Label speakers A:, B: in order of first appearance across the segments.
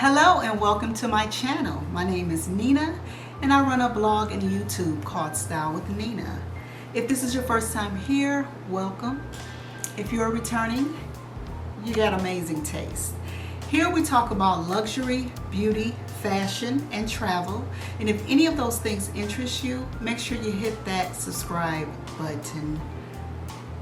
A: Hello and welcome to my channel. My name is Nina and I run a blog and YouTube called Style with Nina. If this is your first time here, welcome. If you're returning, you got amazing taste. Here we talk about luxury, beauty, fashion, and travel. And if any of those things interest you, make sure you hit that subscribe button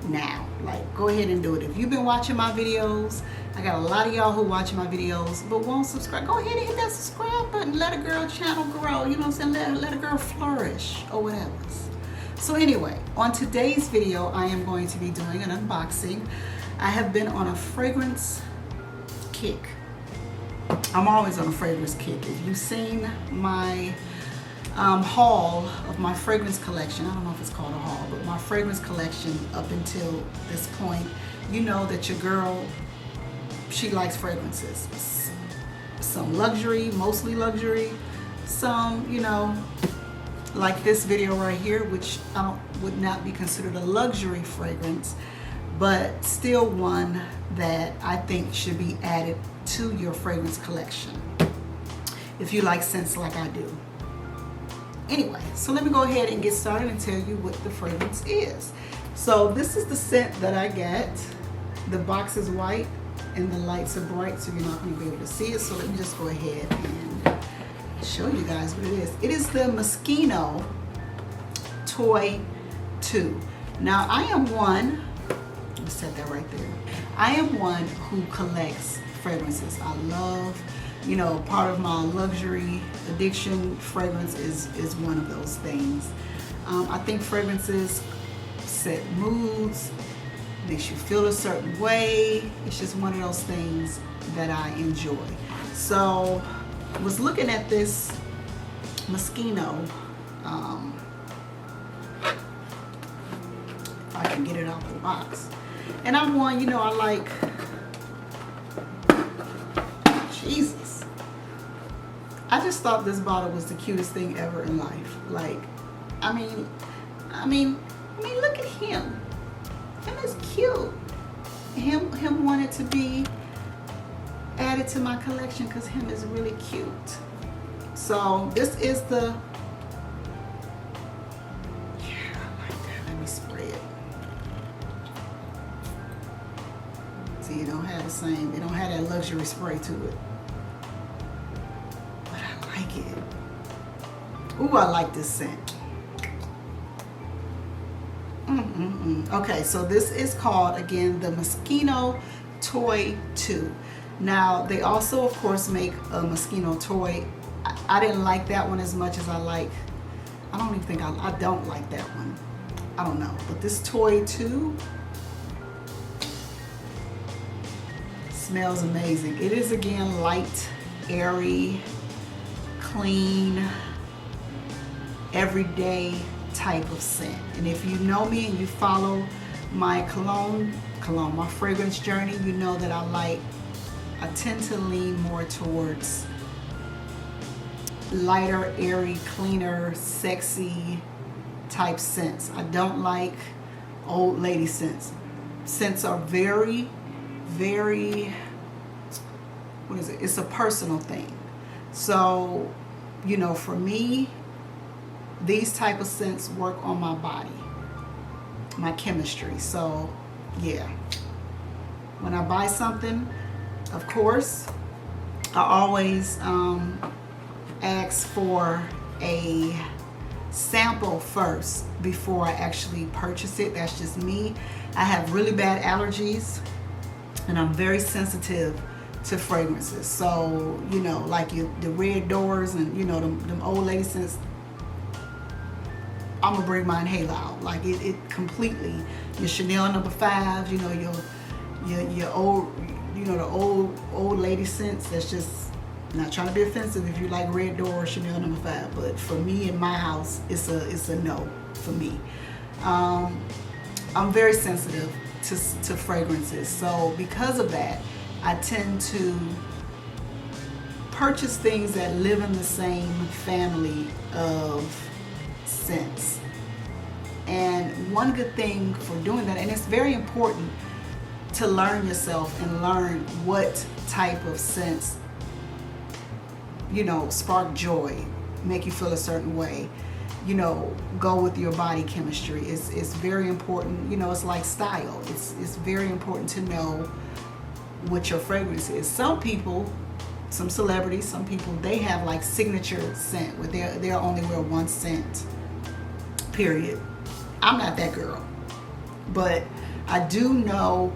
A: now. Like, go ahead and do it. If you've been watching my videos, I got a lot of y'all who watch my videos but won't subscribe. Go ahead and hit that subscribe button. Let a girl channel grow. You know what I'm saying? Let a girl flourish or whatever. So anyway, on today's video, I am going to be doing an unboxing. I have been on a fragrance kick. I'm always on a fragrance kick. If you've seen my haul of my fragrance collection, I don't know if it's called a haul, but my fragrance collection up until this point, you know that your girl, she likes fragrances. Some luxury, mostly luxury, some, you know, like this video right here, which would not be considered a luxury fragrance, but still one that I think should be added to your fragrance collection if you like scents like I do. Anyway, so let me go ahead and get started and tell you what the fragrance is. So this is the scent that I get. The box is white and the lights are bright, so you're not going to be able to see it. So let me just go ahead and show you guys what it is. It is the Moschino Toy II. Now I am one, let's set that right there. I am one who collects fragrances. I love, you know, part of my luxury addiction, fragrance is one of those things. I think fragrances set moods, makes you feel a certain way. It's just one of those things that I enjoy. So I was looking at this Moschino, if I can get it out the box. And I'm one, you know, I like, Jesus. I just thought this bottle was the cutest thing ever in life. Like, I mean, look at him. Him is cute. Him wanted to be added to my collection because him is really cute. So this is the, yeah, I like that. Let me spray it. See, it don't have the same, it don't have that luxury spray to it. But I like it. Ooh, I like this scent. Okay, so this is called, again, the Moschino Toy II. Now, they also, of course, make a Moschino Toy. I didn't like that one as much as I like, I don't even think, I don't like that one. I don't know. But this Toy II smells amazing. It is, again, light, airy, clean, everyday type of scent. And if you know me and you follow my my fragrance journey, you know that I tend to lean more towards lighter, airy, cleaner, sexy type scents. I don't like old lady scents. Scents are very, very, what is it? It's a personal thing. So, you know, for me, these type of scents work on my body, my chemistry. So yeah, when I buy something, of course, I always ask for a sample first before I actually purchase it. That's just me. I have really bad allergies and I'm very sensitive to fragrances. So, you know, like the red doors and, you know, them old lady scents, I'm gonna bring my inhaler out. Like it completely, your Chanel No. 5s, you know, your old, you know, the old lady scents. That's just, not trying to be offensive if you like red door or Chanel No. 5, but for me in my house, it's a no for me. I'm very sensitive to fragrances, so because of that, I tend to purchase things that live in the same family of scents. And one good thing for doing that, and it's very important to learn yourself and learn what type of scents you know, spark joy, make you feel a certain way, you know, go with your body chemistry. It's very important. You know, it's like style. It's very important to know what your fragrance is. Some people, some celebrities, some people, they have like signature scent where they'll only wear one scent, period. I'm not that girl, but I do know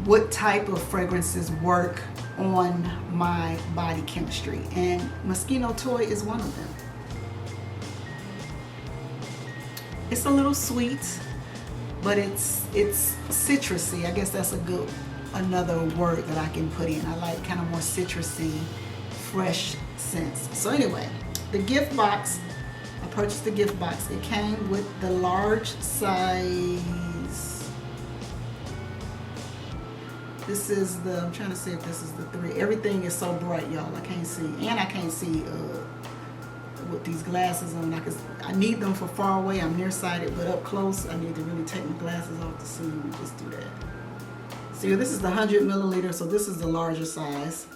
A: what type of fragrances work on my body chemistry, and Moschino Toy is one of them. It's a little sweet, but it's citrusy. I guess that's another word that I can put in. I like kind of more citrusy, fresh scents. So anyway, the gift box, I purchased the gift box. It came with the large size. This is the, I'm trying to see if this is the 3. Everything is so bright, y'all. I can't see. And I can't see with these glasses on. I need them for far away. I'm nearsighted, but up close, I need to really take my glasses off to see. Let me just do that. See, this is the 100 milliliter, so this is the larger size.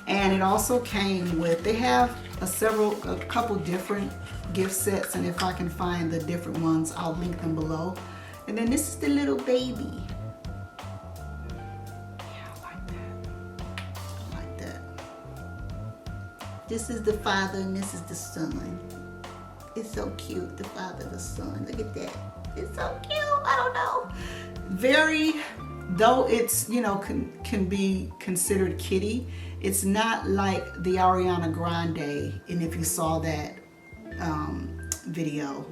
A: And it also came with, they have a couple different gift sets, and if I can find the different ones, I'll link them below. And then this is the little baby. This is the father and this is the son. It's so cute, the father, the son. Look at that. It's so cute. I don't know. Very, though it's, you know, can be considered kiddie, it's not like the Ariana Grande. And if you saw that video,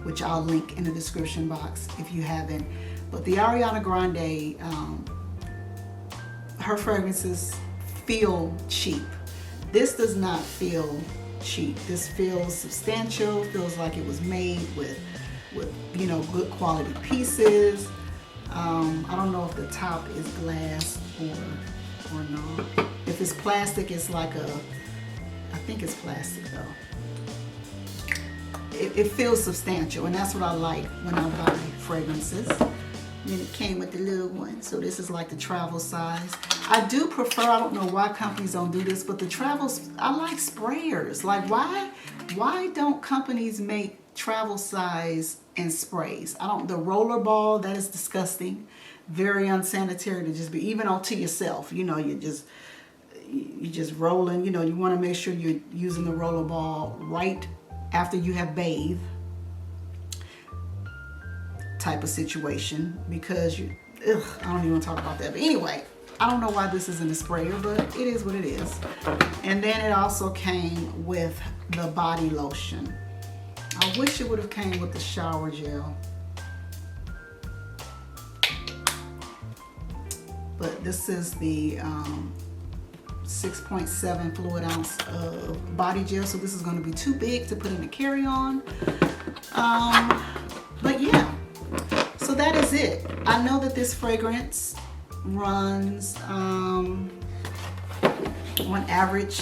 A: which I'll link in the description box if you haven't. But the Ariana Grande, her fragrances feel cheap. This does not feel cheap. This feels substantial, feels like it was made with you know, good quality pieces. I don't know if the top is glass or not. If it's plastic, it's like I think it's plastic though. It feels substantial, and that's what I like when I buy fragrances. Then it came with the little one, so this is like the travel size. I do prefer, I don't know why companies don't do this, but the travels, I like sprayers. Like why don't companies make travel size and sprays? The roller ball, that is disgusting. Very unsanitary to just be, even onto yourself. You know, you're just rolling. You know, you want to make sure you're using the roller ball right after you have bathed, type of situation, because I don't even want to talk about that. But anyway, I don't know why this isn't a sprayer, but it is what it is. And then it also came with the body lotion. I wish it would have came with the shower gel. But this is the 6.7 fluid ounce of body gel, so this is going to be too big to put in the carry-on. But yeah, so that is it. I know that this fragrance runs on average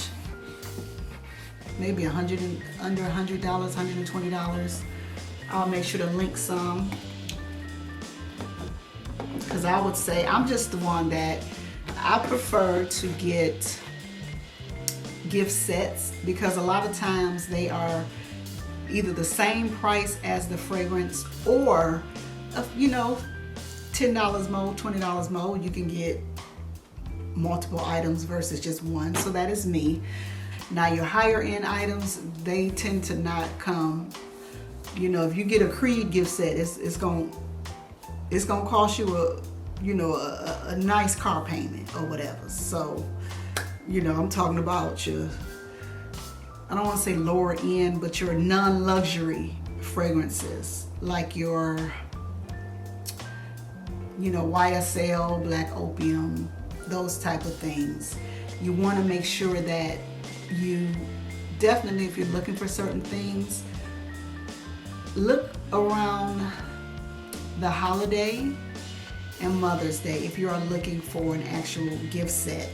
A: maybe under $100, $120. I'll make sure to link some, because I would say I'm just the one that I prefer to get gift sets, because a lot of times they are either the same price as the fragrance, or you know, $10 more, $20 more, you can get multiple items versus just one. So that is me. Now your higher end items, they tend to not come, you know, if you get a Creed gift set, it's gonna cost you a nice car payment or whatever. So, you know, I'm talking about your, I don't want to say lower end, but your non-luxury fragrances, like your, you know, YSL, Black Opium, those type of things. You want to make sure that you definitely, if you're looking for certain things, look around the holiday and Mother's Day if you are looking for an actual gift set.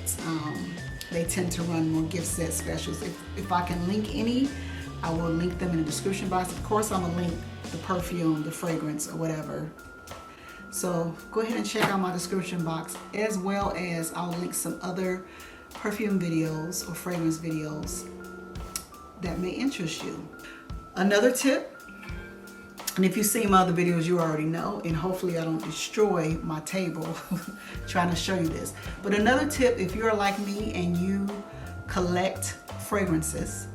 A: They tend to run more gift set specials. If I can link any, I will link them in the description box. Of course, I'm gonna link the perfume, the fragrance, or whatever. So go ahead and check out my description box, as well as I'll link some other perfume videos or fragrance videos that may interest you. Another tip, and if you've seen my other videos, you already know, and hopefully I don't destroy my table trying to show you this. But another tip, if you're like me and you collect fragrances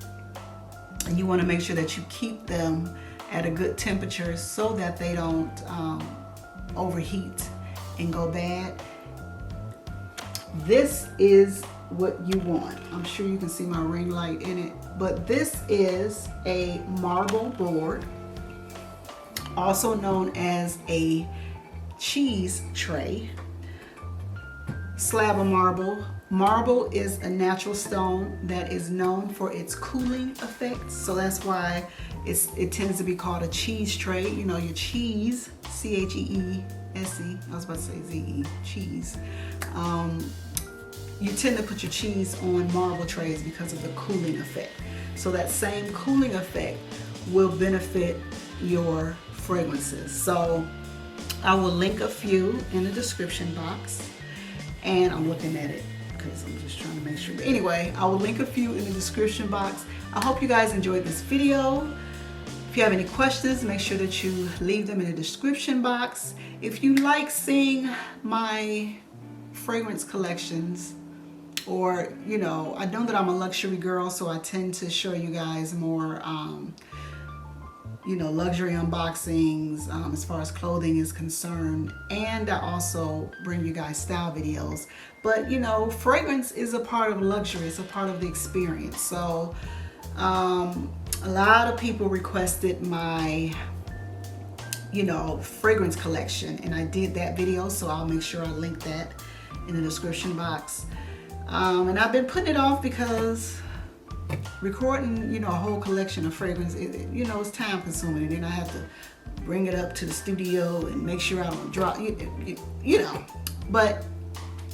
A: and you want to make sure that you keep them at a good temperature so that they don't overheat and go bad, this is what you want. I'm sure you can see my ring light in it, but this is a marble board, also known as a cheese tray. Slab of marble. Marble is a natural stone that is known for its cooling effect, so that's why it tends to be called a cheese tray. You know, your cheese, C-H-E-E-S-E, I was about to say Z-E, cheese. You tend to put your cheese on marble trays because of the cooling effect. So that same cooling effect will benefit your fragrances. So I will link a few in the description box, and I'm looking at it because I'm just trying to make sure. But anyway, I will link a few in the description box. I hope you guys enjoyed this video. If you have any questions, make sure that you leave them in the description box. If you like seeing my fragrance collections, or, you know, I know that I'm a luxury girl, so I tend to show you guys more, you know, luxury unboxings as far as clothing is concerned. And I also bring you guys style videos. But, you know, fragrance is a part of luxury. It's a part of the experience. So a lot of people requested my, you know, fragrance collection. And I did that video, so I'll make sure I link that in the description box. And I've been putting it off because recording, you know, a whole collection of fragrance, you know, it's time consuming, and then I have to bring it up to the studio and make sure I don't drop, you know. But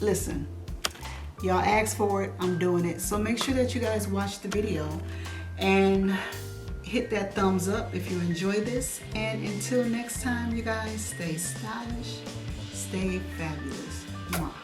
A: listen, y'all asked for it, I'm doing it. So make sure that you guys watch the video and hit that thumbs up if you enjoy this. And until next time, you guys, stay stylish, stay fabulous. Mwah.